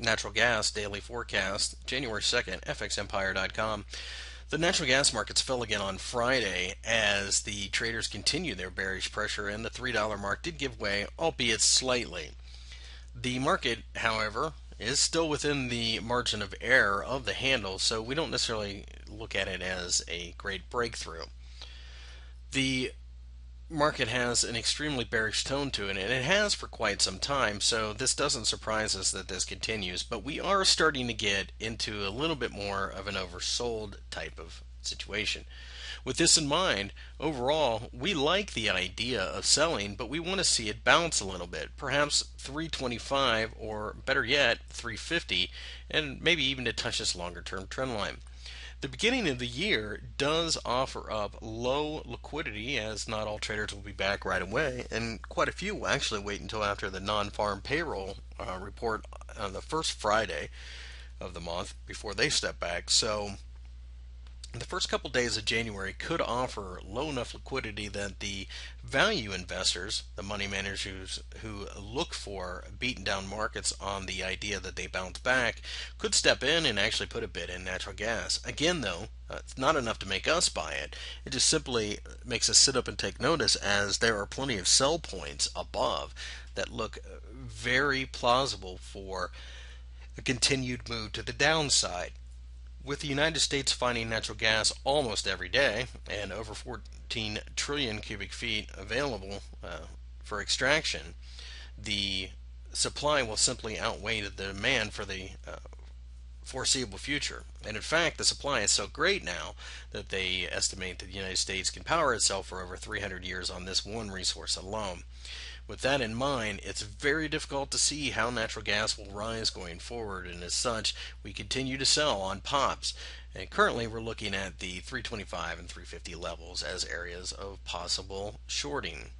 natural gas daily forecast, January 2nd, fxempire.com. The natural gas markets fell again on Friday as the traders continued their bearish pressure, and the $3 mark did give way, albeit slightly. The market, however, is still within the margin of error of the handle, so we don't necessarily look at it as a great breakthrough. The market has an extremely bearish tone to it, and it has for quite some time, so this doesn't surprise us that this continues, but we are starting to get into a little bit more of an oversold type of situation. With this in mind, overall, we like the idea of selling, but we want to see it bounce a little bit, perhaps 325 or better yet 350, and maybe even to touch this longer term trend line. The beginning of the year does offer up low liquidity, as not all traders will be back right away, and quite a few will actually wait until after the non-farm payroll report on the first Friday of the month before they step back. So the first couple days of January could offer low enough liquidity that the value investors, the money managers who look for beaten down markets on the idea that they bounce back, could step in and actually put a bid in natural gas. Again, though, it's not enough to make us buy it. It just simply makes us sit up and take notice, as there are plenty of sell points above that look very plausible for a continued move to the downside. With the United States finding natural gas almost every day and over 14 trillion cubic feet available for extraction, the supply will simply outweigh the demand for the foreseeable future. And in fact, the supply is so great now that they estimate that the United States can power itself for over 300 years on this one resource alone. With that in mind, it's very difficult to see how natural gas will rise going forward, and as such, we continue to sell on pops. And currently, we're looking at the 325 and 350 levels as areas of possible shorting.